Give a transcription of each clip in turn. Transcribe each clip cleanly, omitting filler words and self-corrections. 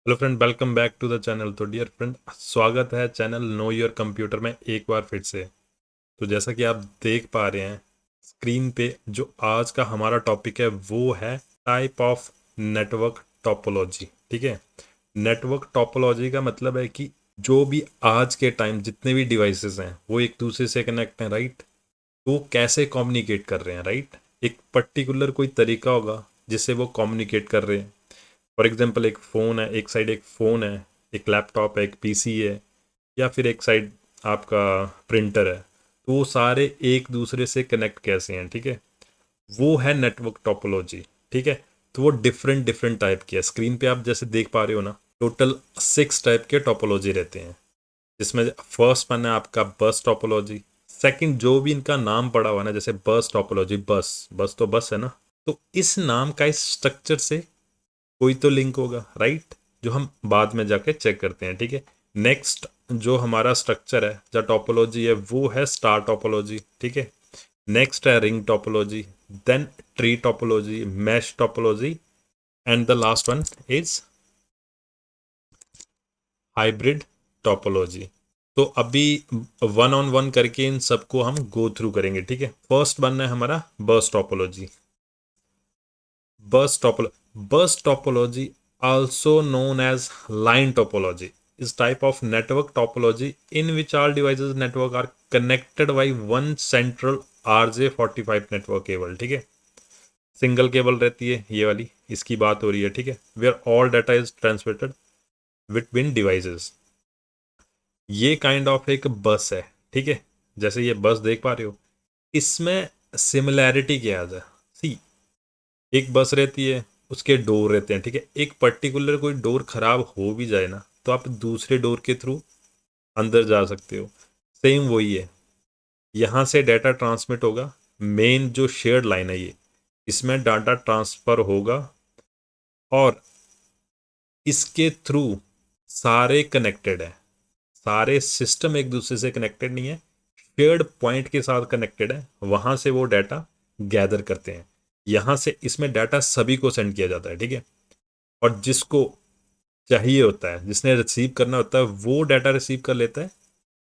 Hello friend, welcome back to the channel. तो dear friend, स्वागत है चैनल नो योर कंप्यूटर में एक बार फिर से। तो जैसा कि आप देख पा रहे हैं स्क्रीन पे, जो आज का हमारा टॉपिक है वो है टाइप ऑफ नेटवर्क टोपोलॉजी। ठीक है, नेटवर्क टोपोलॉजी का मतलब है कि जो भी आज के टाइम जितने भी डिवाइसेस हैं वो एक दूसरे से कनेक्ट हैं, राइट। तो वो कैसे कम्युनिकेट कर रहे हैं, राइट। एक पर्टिकुलर कोई तरीका होगा जिससे वो कम्युनिकेट कर रहे हैं। फॉर एग्जांपल, एक फ़ोन है, एक साइड एक फ़ोन है, एक लैपटॉप है, एक पीसी है, या फिर एक साइड आपका प्रिंटर है। तो वो सारे एक दूसरे से कनेक्ट कैसे हैं, ठीक है, वो है नेटवर्क टोपोलॉजी। ठीक है, तो वो डिफरेंट डिफरेंट टाइप की है। स्क्रीन पे आप जैसे देख पा रहे हो ना, टोटल 6 टाइप के टोपोलॉजी रहते हैं, जिसमें फर्स्ट वन है आपका बस टोपोलॉजी। सेकंड, जो भी इनका नाम पड़ा हुआ है ना, जैसे बस टोपोलॉजी, बस बस तो बस है ना, तो इस नाम का इस स्ट्रक्चर से कोई तो लिंक होगा, राइट, जो हम बाद में जाके चेक करते हैं। ठीक है, नेक्स्ट जो हमारा स्ट्रक्चर है, जो टोपोलॉजी है, वो है स्टार टोपोलॉजी। ठीक है, नेक्स्ट है ring topology, then tree topology, mesh topology, and the last one is hybrid topology. तो अभी वन ऑन वन करके इन सबको हम गो थ्रू करेंगे। ठीक है, फर्स्ट वन है हमारा बस topology. Bus topology. Bus topology, also known as line topology, is type of network topology in which all devices network are connected by one central RJ45 network cable. ठीक है, single cable रहती है ये वाली, इसकी बात हो रही है। ठीक है, where all data is transmitted between devices. ये काइंड ऑफ एक बस है। ठीक है, जैसे ये बस देख पा रहे हो, इसमें सिमिलैरिटी क्या है। सी, एक बस रहती है, उसके डोर रहते हैं। ठीक है, एक पर्टिकुलर कोई डोर खराब हो भी जाए ना, तो आप दूसरे डोर के थ्रू अंदर जा सकते हो। सेम वही है, यहाँ से डाटा ट्रांसमिट होगा, मेन जो शेयर्ड लाइन है ये, इसमें डाटा ट्रांसफ़र होगा, और इसके थ्रू सारे कनेक्टेड है। सारे सिस्टम एक दूसरे से कनेक्टेड नहीं है, शेयर्ड पॉइंट के साथ कनेक्टेड है, वहाँ से वो डाटा गैदर करते हैं। यहाँ से इसमें डाटा सभी को सेंड किया जाता है। ठीक है, और जिसको चाहिए होता है, जिसने रिसीव करना होता है, वो डाटा रिसीव कर लेता है,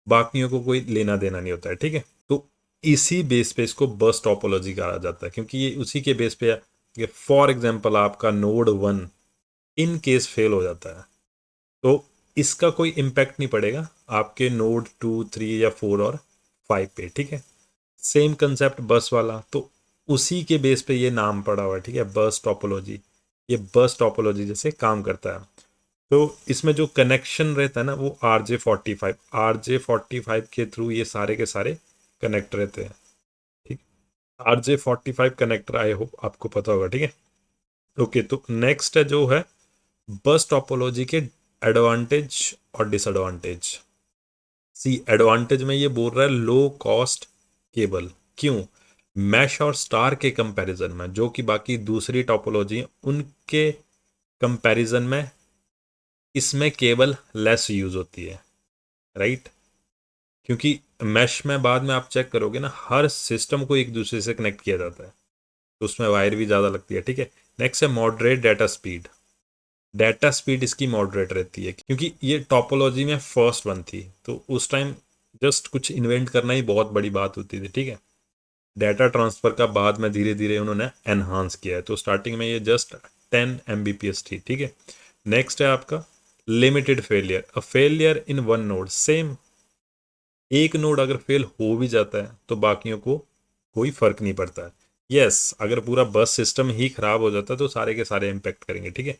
बाकियों को कोई लेना देना नहीं होता है। ठीक है, तो इसी बेस पे इसको बस टोपोलॉजी कहा जाता है, क्योंकि ये उसी के बेस पे है कि फॉर एग्जांपल आपका नोड 1 इन केस फेल हो जाता है, तो इसका कोई इम्पैक्ट नहीं पड़ेगा आपके नोड 2, 3 या 4 और 5 पे। ठीक है, सेम कंसेप्ट बस वाला, तो उसी के बेस पे ये नाम पड़ा हुआ है। ठीक है, बस टोपोलॉजी, ये बस टोपोलॉजी जैसे काम करता है। तो इसमें जो कनेक्शन रहता है ना, वो RJ45 के थ्रू ये सारे के सारे कनेक्ट रहते हैं। ठीक, RJ45 कनेक्टर, आई होप आपको पता होगा। ठीक है, ओके, तो नेक्स्ट है जो है बस टोपोलॉजी के एडवांटेज और डिसएडवांटेज। सी, एडवांटेज में ये बोल रहा है लो कॉस्ट केबल। क्यों? मैश और स्टार के कंपैरिजन में, जो कि बाकी दूसरी टोपोलॉजी हैं उनके कंपैरिजन में, इसमें केबल लेस यूज होती है, राइट। क्योंकि मैश में बाद में आप चेक करोगे ना, हर सिस्टम को एक दूसरे से कनेक्ट किया जाता है, तो उसमें वायर भी ज़्यादा लगती है। ठीक है, नेक्स्ट है moderate data speed. Data speed इसकी मॉडरेट रहती है, क्योंकि ये टोपोलॉजी में फर्स्ट वन थी, तो उस टाइम जस्ट कुछ इन्वेंट करना ही बहुत बड़ी बात होती थी। ठीक है, डाटा ट्रांसफ़र का बाद में धीरे धीरे उन्होंने एनहांस किया है, तो स्टार्टिंग में ये जस्ट 10 Mbps थी। ठीक है, नेक्स्ट है आपका limited failure. A failure in one node, same, एक नोड अगर फेल हो भी जाता है तो बाकियों को कोई फर्क नहीं पड़ता है। यस, अगर पूरा बस सिस्टम ही खराब हो जाता है तो सारे के सारे इम्पेक्ट करेंगे। ठीक है,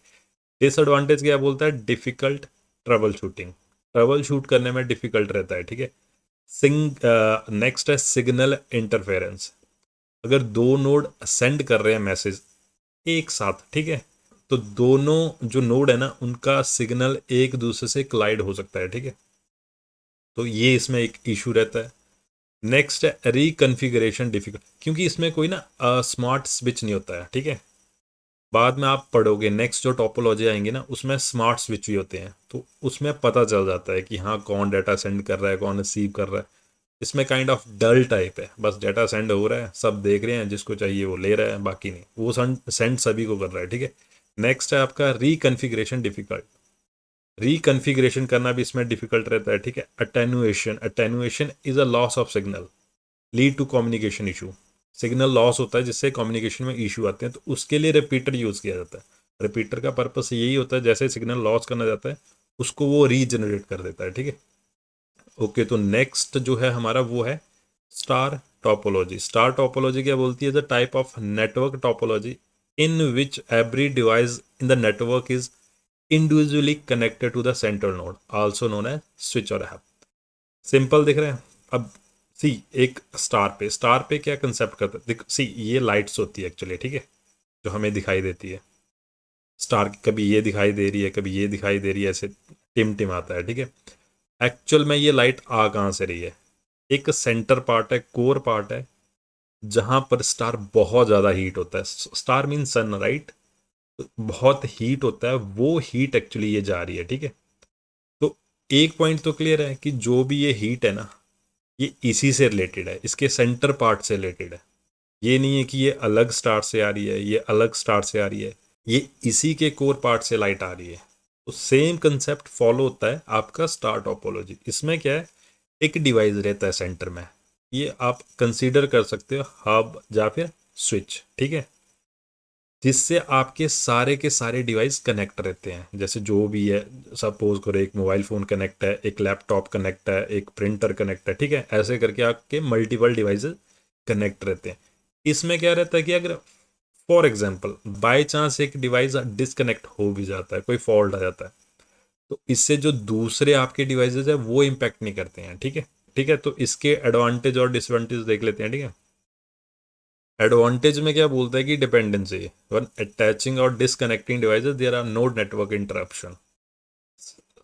डिसएडवांटेज क्या बोलता है? Difficult trouble shooting, trouble shoot करने में डिफिकल्ट रहता है। ठीक है, नेक्स्ट है सिग्नल इंटरफेरेंस। अगर दो नोड सेंड कर रहे हैं मैसेज एक साथ, ठीक है, तो दोनों जो नोड है ना, उनका सिग्नल एक दूसरे से क्लाइड हो सकता है। ठीक है, तो ये इसमें एक इशू रहता है। नेक्स्ट है रिकन्फिगरेशन डिफिकल्ट, क्योंकि इसमें कोई ना स्मार्ट स्विच नहीं होता है। ठीक है, बाद में आप पढ़ोगे नेक्स्ट जो टोपोलॉजी आएंगे ना, उसमें स्मार्ट स्विच भी होते हैं, तो उसमें पता चल जाता है कि हाँ कौन डाटा सेंड कर रहा है, कौन रिसीव कर रहा है। इसमें काइंड ऑफ डल टाइप है, बस डाटा सेंड हो रहा है, सब देख रहे हैं, जिसको चाहिए वो ले रहा है, बाकी नहीं, वो सेंड सभी को कर रहा है। ठीक है, नेक्स्ट है आपका रिकन्फिगरेशन डिफिकल्ट। रिकन्फिग्रेशन करना भी इसमें डिफिकल्ट रहता है, ठीक है। Attenuation is a loss of signal lead to communication issue. Signal loss होता है जिससे कम्युनिकेशन में इशू आते हैं, तो उसके लिए रिपीटर यूज़ किया जाता है। रिपीटर का पर्पस यही होता है, जैसे सिग्नल लॉस करना जाता है उसको वो रीजनरेट कर देता है, ठीक है। ओके, तो नेक्स्ट जो है हमारा वो है स्टार टोपोलॉजी। स्टार टोपोलॉजी क्या बोलती है? The type of network topology in which every device in the network is individually connected to the central node, also known as switch or hub. Simple दिख रहे हैं? अब सी, एक स्टार पे क्या कंसेप्ट करता है, देख सी, ये लाइट्स होती है एक्चुअली, ठीक है, जो हमें दिखाई देती है। स्टार कभी ये दिखाई दे रही है, कभी ये दिखाई दे रही है, ऐसे टिम टिम आता है, ठीक है। एक्चुअल में ये लाइट आ कहाँ से रही है? एक सेंटर पार्ट है, कोर पार्ट है, जहां पर स्टार बहुत ज़्यादा हीट होता है। स्टार मीन सन, राइट? बहुत हीट होता है, वो हीट एक्चुअली ये जा रही है, ठीक है। तो एक पॉइंट तो क्लियर है कि जो भी ये हीट है ना, ये इसी से रिलेटेड है, इसके सेंटर पार्ट से रिलेटेड है। ये नहीं है कि ये अलग स्टार से आ रही है, ये अलग स्टार से आ रही है, ये इसी के कोर पार्ट से लाइट आ रही है। तो सेम कंसेप्ट फॉलो होता है आपका स्टार टोपोलॉजी। इसमें क्या है, एक डिवाइस रहता है सेंटर में, ये आप कंसीडर कर सकते हो हब या फिर स्विच, ठीक है, जिससे आपके सारे के सारे डिवाइस कनेक्ट रहते हैं। जैसे जो भी है, सपोज करो एक मोबाइल फ़ोन कनेक्ट है, एक लैपटॉप कनेक्ट है, एक प्रिंटर कनेक्ट है, ठीक है, ऐसे करके आपके मल्टीपल डिवाइसेस कनेक्ट रहते हैं। इसमें क्या रहता है कि अगर फॉर एग्जांपल बाय चांस एक डिवाइस डिसकनेक्ट हो भी जाता है, कोई फॉल्ट आ जाता है, तो इससे जो दूसरे आपके डिवाइसेस है वो इम्पैक्ट नहीं करते हैं, ठीक है। ठीक है, तो इसके एडवांटेज और डिसएडवांटेज देख लेते हैं, ठीक है। एडवांटेज में क्या बोलता है कि dependency, one attaching or disconnecting devices there are no network interruption.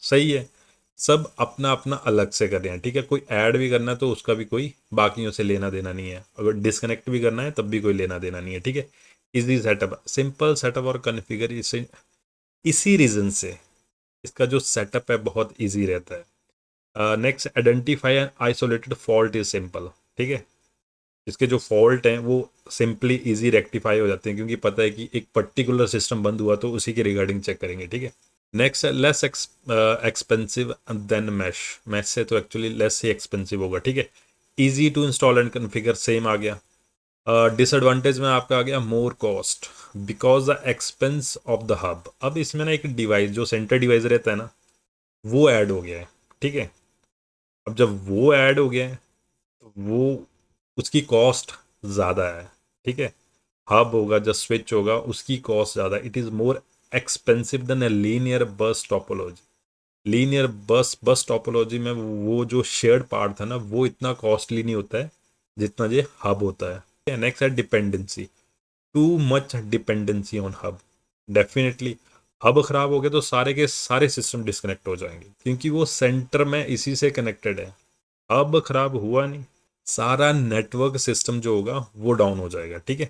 सही है, सब अपना अपना अलग से कर रहे हैं, ठीक है। कोई ऐड भी करना है तो उसका भी कोई बाकियों से लेना देना नहीं है, अगर डिसकनेक्ट भी करना है तब भी कोई लेना देना नहीं है, ठीक है। इजी सेटअप, सिंपल सेटअप और कॉन्फ़िगर, इसी रीजन से इसका जो सेटअप है बहुत ईजी रहता है। Next, identify and isolated fault is simple, ठीक है। इसके जो फॉल्ट हैं वो सिंपली इजी रेक्टिफाई हो जाते हैं, क्योंकि पता है कि एक पर्टिकुलर सिस्टम बंद हुआ तो उसी के रिगार्डिंग चेक करेंगे, ठीक है। नेक्स्ट है less expensive than mesh. Mesh से तो एक्चुअली लेस ही एक्सपेंसिव होगा, ठीक है। Easy to install and configure, same आ गया। डिसएडवांटेज में आपका आ गया more cost because the expense of the hub. अब इसमें ना एक डिवाइस जो सेंटर डिवाइस रहता है ना, वो ऐड हो गया है, ठीक है। अब जब वो ऐड हो गया है तो वो, उसकी कॉस्ट ज़्यादा है, ठीक है। हब होगा, जब स्विच होगा, उसकी कॉस्ट ज़्यादा, it is more expensive than a linear बस टोपोलॉजी। लीनियर बस टोपोलॉजी में वो जो शेयर्ड पार्ट था ना, वो इतना कॉस्टली नहीं होता है जितना ये हब होता है। नेक्स्ट है dependency, too much dependency on hub. Definitely hub खराब हो गया तो सारे के सारे सिस्टम डिस्कनेक्ट हो जाएंगे, क्योंकि वो सेंटर में इसी से कनेक्टेड है। हब खराब हुआ नहीं, सारा नेटवर्क सिस्टम जो होगा वो डाउन हो जाएगा, ठीक है।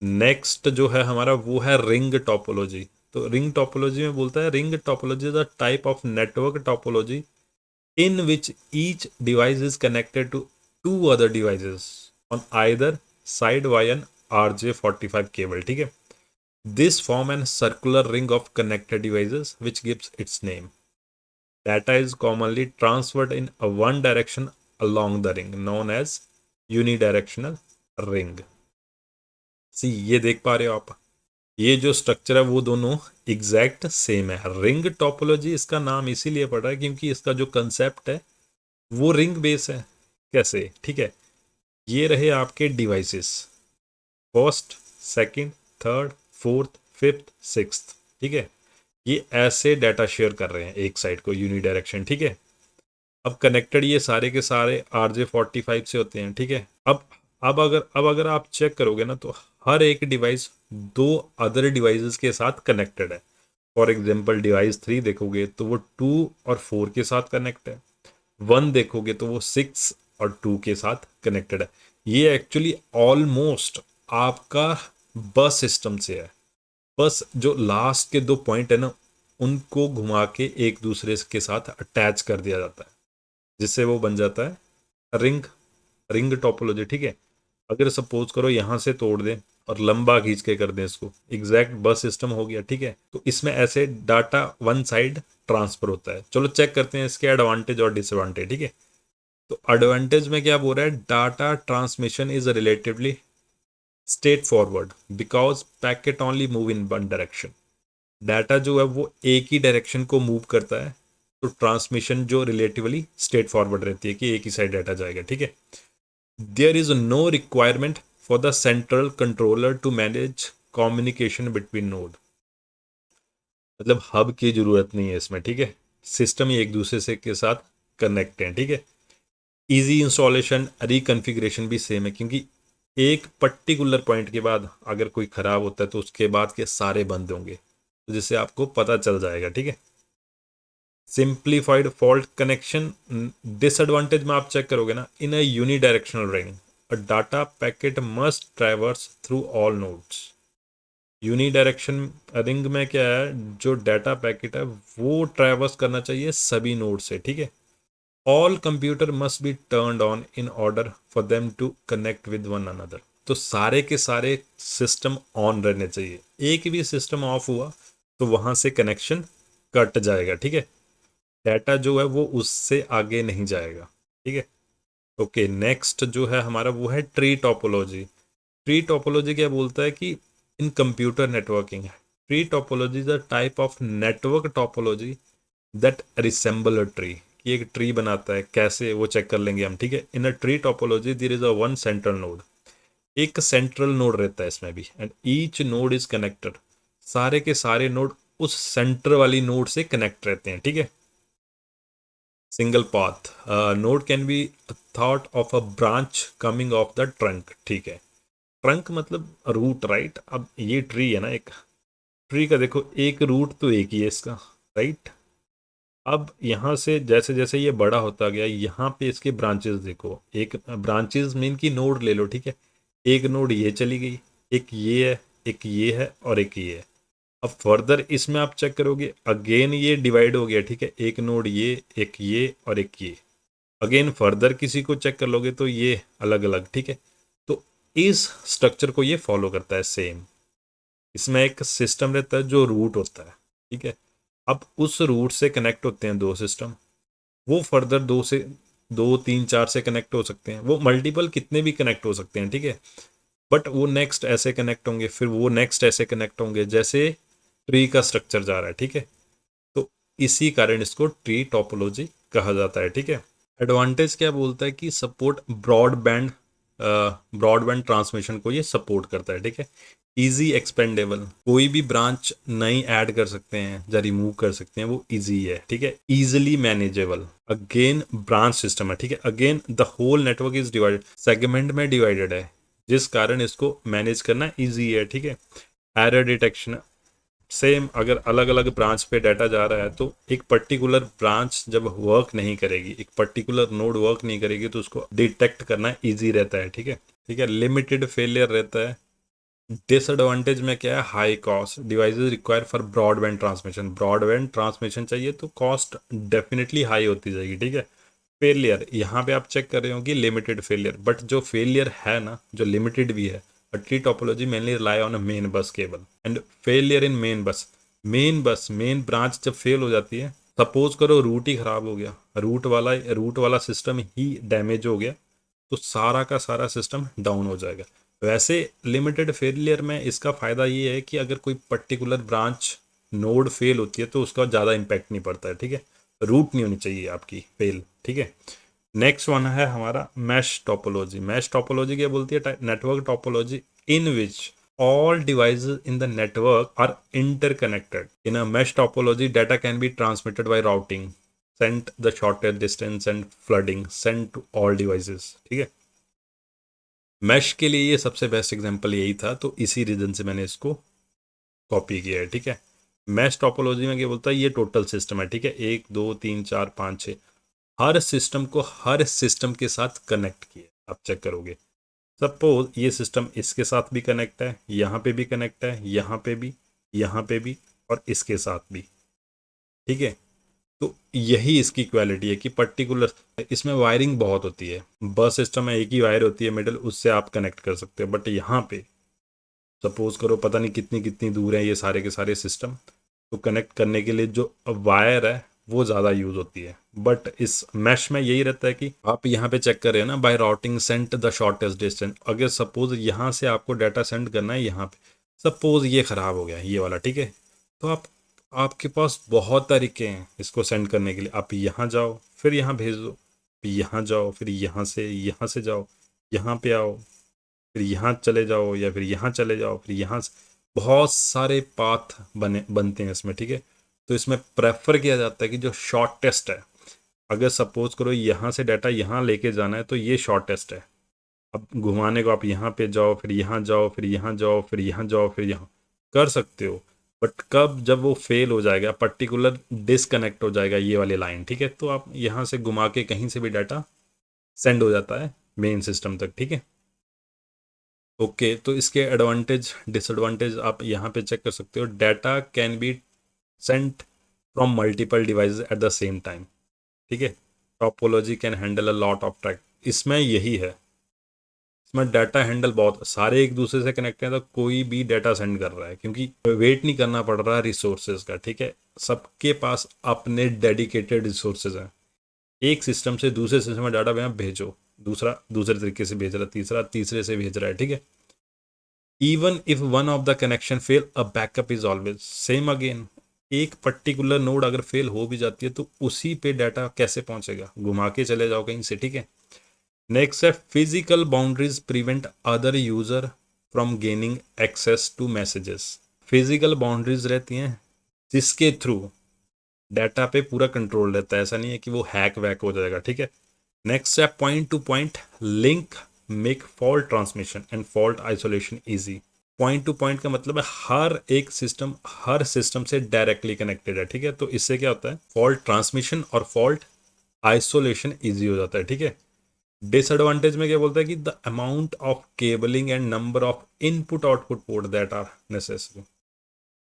नेक्स्ट जो है हमारा वो है रिंग टोपोलॉजी। तो रिंग टोपोलॉजी में बोलता है, ring topology is a type of network topology in which each device is connected to two other devices on either side by an RJ45 cable, ठीक है। This form an circular ring of connected devices which gives its name. Data is commonly transferred in a one direction along the ring known as unidirectional ring. सी, ये देख पा रहे हो आप, ये जो स्ट्रक्चर है वो दोनों एग्जैक्ट सेम है। रिंग टोपोलॉजी इसका नाम इसीलिए पड़ा है क्योंकि इसका जो कंसेप्ट है वो रिंग बेस है। कैसे? ठीक है, ये रहे आपके devices, first, second, third, fourth, fifth, sixth, ठीक है। ये ऐसे डाटा शेयर कर रहे हैं एक साइड को, यूनिडायरेक्शन, ठीक है। अब कनेक्टेड ये सारे के सारे RJ45 से होते हैं, ठीक है। अब अगर आप चेक करोगे ना, तो हर एक डिवाइस दो अदर डिवाइसेस के साथ कनेक्टेड है। फॉर एग्जांपल डिवाइस 3 देखोगे तो वो 2 और 4 के साथ कनेक्ट है, 1 देखोगे तो वो 6 और 2 के साथ कनेक्टेड है। ये एक्चुअली ऑलमोस्ट आपका बस सिस्टम से है। बस जो लास्ट के 2 पॉइंट है ना, उनको घुमा के एक दूसरे के साथ अटैच कर दिया जाता है, जिससे वो बन जाता है रिंग, रिंग टोपोलॉजी, ठीक है। अगर सपोज करो यहाँ से तोड़ दें और लंबा खींच के कर दें इसको, एग्जैक्ट बस सिस्टम हो गया, ठीक है। तो इसमें ऐसे डाटा वन साइड ट्रांसफर होता है। चलो चेक करते हैं इसके एडवांटेज और डिसएडवांटेज, ठीक है। तो एडवांटेज में क्या बोल रहा है, data transmission is relatively straight forward because packet only move in one direction. Data जो है वो एक ही डायरेक्शन को मूव करता है, तो ट्रांसमिशन जो रिलेटिवली स्ट्रेट फॉरवर्ड रहती है कि एक ही साइड डाटा जाएगा, ठीक है। There is no requirement for the central controller to manage communication between node. मतलब हब की जरूरत नहीं है इसमें, ठीक है। सिस्टम ही एक दूसरे से के साथ कनेक्ट हैं, ठीक है। इजी इंस्टॉलेशन, रिकन्फिग्रेशन भी सेम है, क्योंकि एक पर्टिकुलर पॉइंट के बाद अगर कोई ख़राब होता है तो उसके बाद के सारे बंद होंगे, तो जिससे आपको पता चल जाएगा, ठीक है। सिंप्लीफाइड फॉल्ट कनेक्शन, डिसएडवांटेज में आप चेक करोगे ना, in a unidirectional ring a data packet must traverse through all nodes. Unidirection ring में क्या है, जो डाटा पैकेट है वो ट्रैवर्स करना चाहिए सभी नोड से, ठीक है। All computer must be turned on in order for them to connect with one another. तो सारे के सारे सिस्टम ऑन रहने चाहिए, एक भी सिस्टम ऑफ हुआ तो वहां से कनेक्शन कट जाएगा, ठीक है। डाटा जो है वो उससे आगे नहीं जाएगा, ठीक है। ओके, नेक्स्ट जो है हमारा वो है ट्री टोपोलॉजी। ट्री टोपोलॉजी क्या बोलता है कि इन computer networking, tree topology is a type of network topology that resemble a tree. कि एक ट्री बनाता है कैसे, वो चेक कर लेंगे हम, ठीक है। In a tree topology there is a one central node, एक सेंट्रल नोड रहता है इसमें भी, and each node is connected. सारे के सारे नोड उस सेंटर वाली नोड से कनेक्ट रहते हैं, ठीक है। Single path node can be thought of a branch coming of the trunk, ठीक है। ट्रंक मतलब रूट, राइट। अब ये ट्री है ना, एक ट्री का देखो एक रूट तो एक ही है इसका, राइट। अब यहाँ से जैसे जैसे ये बड़ा होता गया, यहाँ पे इसके ब्रांचेस देखो, एक ब्रांचेस मीन की नोड ले लो, ठीक है। एक नोड ये चली गई, एक ये है, एक ये है और एक ये है। अब फर्दर इसमें आप चेक करोगे अगेन ये डिवाइड हो गया, ठीक है। एक नोड ये, एक ये और एक ये। अगेन फर्दर किसी को चेक कर लोगे तो ये अलग अलग, ठीक है। तो इस स्ट्रक्चर को ये फॉलो करता है सेम। इसमें एक सिस्टम रहता है जो रूट होता है, ठीक है। अब उस रूट से कनेक्ट होते हैं दो सिस्टम, वो फर्दर दो से दो तीन चार से कनेक्ट हो सकते हैं, वो मल्टीपल कितने भी कनेक्ट हो सकते हैं, ठीक है। बट वो नेक्स्ट ऐसे कनेक्ट होंगे, फिर वो नेक्स्ट ऐसे कनेक्ट होंगे, जैसे ट्री का स्ट्रक्चर जा रहा है, ठीक है। तो इसी कारण इसको ट्री टोपोलॉजी कहा जाता है, ठीक है। एडवांटेज क्या बोलता है कि सपोर्ट ब्रॉडबैंड ट्रांसमिशन को ये सपोर्ट करता है, ठीक है। इजी एक्सपेंडेबल, कोई भी ब्रांच नई ऐड कर सकते हैं या रिमूव कर सकते हैं, वो इजी है, ठीक है। Easily manageable, again branch system है, ठीक है। Again the whole network is divided, segment में डिवाइडेड है, जिस कारण इसको मैनेज करना इजी है, ठीक है। एरर डिटेक्शन, सेम अगर अलग अलग ब्रांच पे डाटा जा रहा है तो एक पर्टिकुलर ब्रांच जब वर्क नहीं करेगी, एक पर्टिकुलर नोड वर्क नहीं करेगी, तो उसको डिटेक्ट करना इजी रहता है, ठीक है। ठीक है, लिमिटेड फेलियर रहता है। डिसएडवांटेज में क्या है, high cost, devices require for broadband transmission, broadband transmission चाहिए तो कॉस्ट डेफिनेटली हाई होती जाएगी, ठीक है। फेलियर, यहाँ पे आप चेक कर रहे हो कि लिमिटेड फेलियर, बट जो फेलियर है ना, जो लिमिटेड भी है, tree topology mainly rely on a main bus cable and failure in main branch जब फेल हो जाती है, सपोज करो रूट ही खराब हो गया, रूट वाला सिस्टम ही डैमेज हो गया, तो सारा का सारा सिस्टम डाउन हो जाएगा। वैसे लिमिटेड फेलियर में इसका फ़ायदा ये है कि अगर कोई पर्टिकुलर ब्रांच नोड फेल होती है तो उसका ज़्यादा इम्पैक्ट नहीं पड़ता है, ठीक है। रूट नहीं होनी चाहिए आपकी फेल, ठीक है। नेक्स्ट वन है हमारा मैश टोपोलॉजी। मैश टोपोलॉजी क्या बोलती है, network topology in which all devices in the network are interconnected. In a mesh topology, data can be transmitted by routing, sent the shortest distance and flooding sent to all devices, ठीक है। Mash के लिए ये सबसे best example यही था, तो इसी रीजन से मैंने इसको कॉपी किया है, ठीक है। मैश टोपोलॉजी में क्या बोलता है, ये टोटल सिस्टम है, ठीक है। 1 2 3 4 5 6, हर सिस्टम को हर सिस्टम के साथ कनेक्ट किया। आप चेक करोगे सपोज ये सिस्टम इसके साथ भी कनेक्ट है, यहाँ पे भी कनेक्ट है, यहाँ पे भी और इसके साथ भी, ठीक है। तो यही इसकी क्वालिटी है कि पर्टिकुलर इसमें वायरिंग बहुत होती है। बस सिस्टम में एक ही वायर होती है मिडल, उससे आप कनेक्ट कर सकते हो, बट यहाँ पे सपोज करो पता नहीं कितनी कितनी दूर है ये सारे के सारे सिस्टम, तो कनेक्ट करने के लिए जो वायर है वो ज़्यादा यूज़ होती है। बट इस मैश में यही रहता है कि आप यहाँ पे चेक कर रहे हैं ना, by routing sent the shortest distance. अगर सपोज यहाँ से आपको डाटा सेंड करना है यहाँ पे, सपोज ये ख़राब हो गया ये वाला, ठीक है, तो आपके पास बहुत तरीके हैं इसको सेंड करने के लिए। आप यहाँ जाओ फिर यहाँ भेज दो, फिर यहाँ जाओ फिर यहाँ से जाओ, यहाँ पे आओ, फिर यहाँ चले जाओ, या फिर यहाँ चले जाओ, फिर यहाँ से बहुत सारे पाथ बनते हैं इसमें, ठीक है। तो इसमें प्रेफर किया जाता है कि जो शॉर्टेस्ट है, अगर सपोज करो यहाँ से डाटा यहाँ लेके जाना है तो ये शॉर्टेस्ट है। अब घुमाने को आप यहाँ पे जाओ फिर यहाँ जाओ फिर यहाँ जाओ फिर यहाँ जाओ फिर यहाँ कर सकते हो। बट कब जब वो फेल हो जाएगा, पर्टिकुलर डिसकनेक्ट हो जाएगा ये वाली लाइन, ठीक है, तो आप यहाँ से घुमा के कहीं से भी डाटा सेंड हो जाता है मेन सिस्टम तक, ठीक है। ओके, तो इसके एडवांटेज डिसएडवांटेज आप यहाँ पे चेक कर सकते हो। Data can be sent from multiple devices at the same time, ठीक है। Topology can handle a lot of track, इसमें यही है, इसमें डाटा हैंडल बहुत सारे एक दूसरे से कनेक्ट हैं, तो कोई भी डाटा सेंड कर रहा है क्योंकि वेट नहीं करना पड़ रहा रिसोर्सेज का, ठीक है। सबके पास अपने डेडिकेटेड रिसोर्सेज हैं। एक सिस्टम से दूसरे सिस्टम में डाटा भेजो, दूसरा दूसरे तरीके से भेज रहा है, तीसरा तीसरे से भेज रहा है, ठीक है। Even if one of the connection fail, a backup is always same again. एक पर्टिकुलर नोड अगर फेल हो भी जाती है तो उसी पे डाटा कैसे पहुंचेगा, घुमा के चले जाओ कहीं से, ठीक है। नेक्स्ट है physical boundaries prevent other user from gaining access to messages. Physical boundaries रहती हैं जिसके थ्रू डाटा पे पूरा कंट्रोल रहता है, ऐसा नहीं है कि वो हैक वैक हो जाएगा, ठीक है। नेक्स्ट है point two point link make fault transmission and fault isolation easy. Point two point का मतलब है हर सिस्टम से डायरेक्टली कनेक्टेड है, ठीक है। तो इससे क्या होता है, फॉल्ट ट्रांसमिशन और फॉल्ट आइसोलेशन इजी हो जाता है, ठीक है। डिसएडवांटेज में क्या बोलता है कि the amount of cabling and number of input output port that are necessary.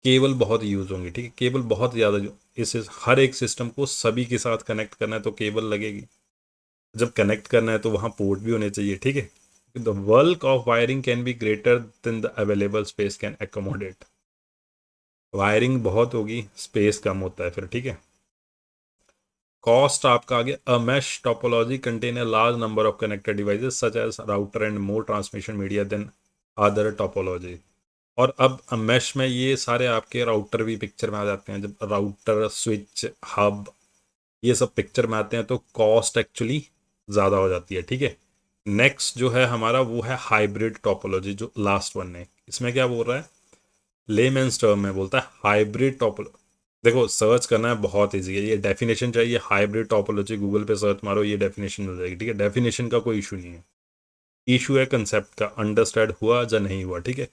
Cable बहुत यूज होंगी, ठीक है, केबल बहुत ज़्यादा, इस हर एक सिस्टम को सभी के साथ कनेक्ट करना है तो केबल लगेगी। जब कनेक्ट करना है तो वहाँ पोर्ट भी होने चाहिए, ठीक है। The work of wiring can be greater than the available space can accommodate. Wiring बहुत होगी, स्पेस कम होता है फिर, ठीक है। कॉस्ट आपका आगे, a mesh topology contain a large number of connected devices such as router and more transmission media than other topology. और अब मैश में ये सारे आपके राउटर भी पिक्चर में आ जाते हैं। जब राउटर, स्विच, हब ये सब पिक्चर में आते हैं तो कॉस्ट एक्चुअली ज़्यादा हो जाती है, ठीक है। नेक्स्ट जो है हमारा वो है हाइब्रिड टोपोलॉजी, जो लास्ट वन है। इसमें क्या बोल रहा है, लेमेंस टर्म में बोलता है हाइब्रिड टोपोलॉजी। देखो सर्च करना है बहुत ईजी है, ये डेफिनेशन चाहिए, हाइब्रिड टोपोलॉजी गूगल पे सर्च मारो, ये डेफिनेशन मिल जाएगी, ठीक है। डेफिनेशन का कोई इशू नहीं है, इशू है कंसेप्ट का, अंडरस्टैंड हुआ या नहीं हुआ, ठीक है।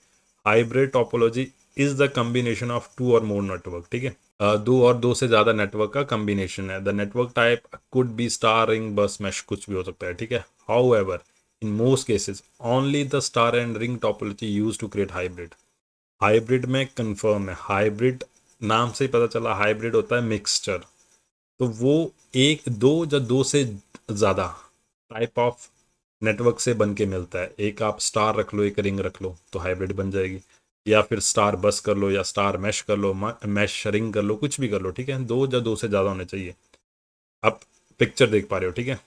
Hybrid topology is the combination of two or more network, ठीक है। दो से ज़्यादा नेटवर्क का कम्बिनेशन है। The network type could be star, ring, bus, mesh, कुछ भी हो सकता है, ठीक है। However in most cases only the star and ring topology use to create hybrid. Hybrid में कंफर्म है, हाइब्रिड नाम से ही पता चला, हाइब्रिड होता है मिक्सचर। तो वो एक दो या दो से ज़्यादा टाइप ऑफ नेटवर्क से बन के मिलता है। एक आप स्टार रख लो, एक रिंग रख लो तो हाइब्रिड बन जाएगी, या फिर स्टार बस कर लो, या स्टार मैश कर लो, मैश रिंग कर लो, कुछ भी कर लो, ठीक है। दो या दो से ज़्यादा होने चाहिए। आप पिक्चर देख पा रहे हो, ठीक है।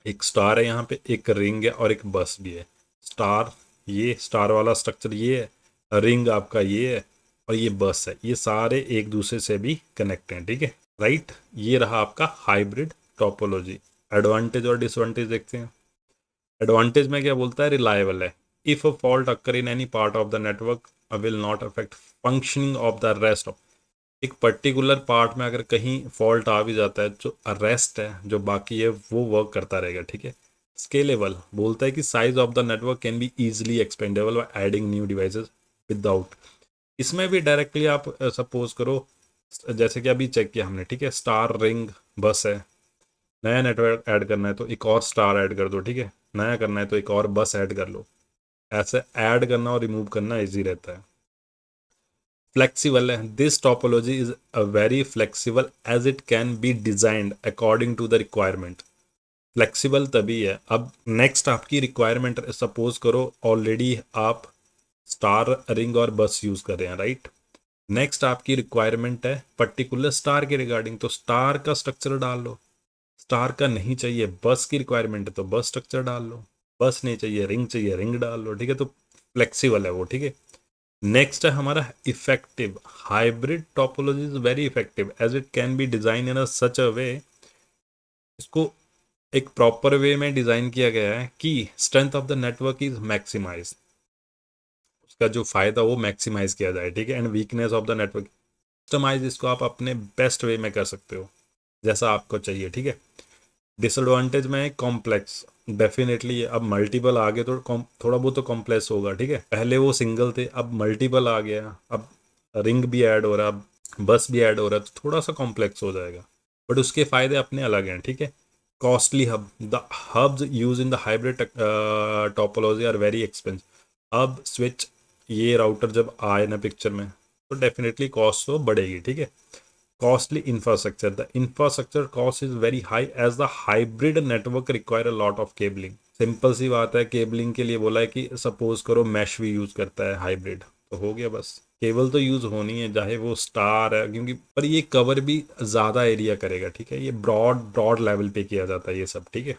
एक स्टार है यहाँ पे, एक रिंग है और एक बस भी है। स्टार, ये स्टार वाला स्ट्रक्चर ये है, रिंग आपका ये है, और ये बस है, ये सारे एक दूसरे से भी कनेक्ट हैं, ठीक है, राइट। ये रहा आपका हाइब्रिड टोपोलॉजी। एडवांटेज और डिसएडवांटेज देखते हैं। एडवांटेज में क्या बोलता है, रिलायबल है। If a fault occur in any part of the network will not affect functioning of the rest of. एक पर्टिकुलर पार्ट में अगर कहीं फॉल्ट आ भी जाता है, जो रेस्ट है, जो बाकी है, वो वर्क करता रहेगा, ठीक है। स्केलेबल बोलता है कि size of the network can be easily expandable by adding new devices without. इसमें भी डायरेक्टली आप सपोज करो, जैसे कि अभी चेक किया हमने, ठीक है, स्टार, रिंग, बस है। नया नेटवर्क ऐड करना है तो एक और स्टार ऐड कर दो, ठीक है। नया करना है तो एक और बस ऐड कर लो। ऐसे ऐड करना और रिमूव करना इजी रहता है। फ्लेक्सिबल है, this topology is a very flexible as it can be designed according to the requirement. Flexible तभी है, अब नेक्स्ट आपकी रिक्वायरमेंट, सपोज करो ऑलरेडी आप स्टार, रिंग और बस यूज कर रहे हैं, राइट। नेक्स्ट आपकी रिक्वायरमेंट है पर्टिकुलर स्टार के रिगार्डिंग, तो स्टार का स्ट्रक्चर डाल लो। स्टार का नहीं चाहिए, बस की रिक्वायरमेंट है तो बस स्ट्रक्चर डाल लो। बस नहीं चाहिए रिंग डाल लो, ठीक है। तो फ्लेक्सिबल है वो, ठीक है। नेक्स्ट है हमारा effective. Hybrid topology is very effective as it can be design in a such a way, इसको एक प्रॉपर वे में डिजाइन किया गया है कि strength of the network is maximise, उसका जो फायदा वो मैक्सिमाइज किया जाए, ठीक है। And weakness of the network customise, इसको आप अपने बेस्ट वे में कर सकते हो जैसा आपको चाहिए, ठीक है। डिसएडवांटेज में कॉम्प्लेक्स, डेफिनेटली अब मल्टीपल आ गए तो थोड़ा बहुत तो कॉम्प्लेक्स होगा, ठीक है। पहले वो सिंगल थे, अब मल्टीपल आ गया, अब रिंग भी ऐड हो रहा है, अब बस भी ऐड हो रहा है, तो थोड़ा सा कॉम्प्लेक्स हो जाएगा, बट उसके फायदे अपने अलग हैं, ठीक है। Costly hub, the hubs use in the hybrid topology are very expensive. अब स्विच, ये राउटर जब आए ना पिक्चर में, तो डेफिनेटली कॉस्ट तो बढ़ेगी, ठीक है। Costly infrastructure. The infrastructure cost is very high as the hybrid network require a lot of cabling. Simple सी बात है, केबलिंग के लिए बोला है कि सपोज करो मैश भी यूज करता है हाइब्रिड, तो हो गया बस। केबल तो यूज होनी है, चाहे वो स्टार है, क्योंकि पर ये कवर भी ज़्यादा एरिया करेगा, ठीक है। ये ब्रॉड ब्रॉड लेवल पे किया जाता है ये सब, ठीक है।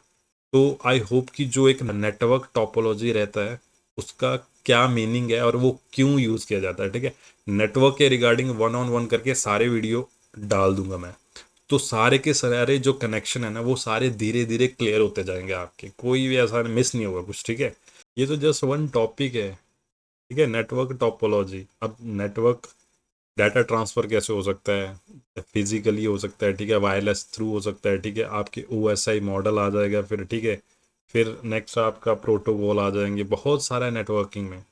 तो आई होप कि जो एक नेटवर्क टोपोलॉजी रहता है उसका क्या मीनिंग है और वो क्यों यूज़ किया जाता है, ठीक है। नेटवर्क के रिगार्डिंग वन ऑन वन करके सारे वीडियो डाल दूंगा मैं, तो सारे के सारे जो कनेक्शन है ना वो सारे धीरे धीरे क्लियर होते जाएंगे आपके, कोई भी ऐसा मिस नहीं होगा कुछ, ठीक है। ये तो जस्ट वन टॉपिक है, ठीक है, नेटवर्क टोपोलॉजी। अब नेटवर्क डाटा ट्रांसफ़र कैसे हो सकता है, फिजिकली हो सकता है, ठीक है, वायरलेस थ्रू हो सकता है, ठीक है, आपके OSI मॉडल आ जाएगा फिर, ठीक है। फिर नेक्स्ट आपका प्रोटोकॉल आ जाएंगे, बहुत सारा है नेटवर्किंग में।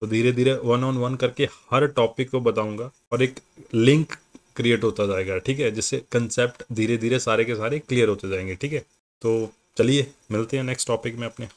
तो धीरे धीरे वन ऑन वन करके हर टॉपिक को बताऊंगा और एक लिंक क्रिएट होता जाएगा, ठीक है, जिससे कंसेप्ट धीरे धीरे सारे के सारे क्लियर होते जाएंगे, ठीक है। तो चलिए मिलते हैं नेक्स्ट टॉपिक में अपने।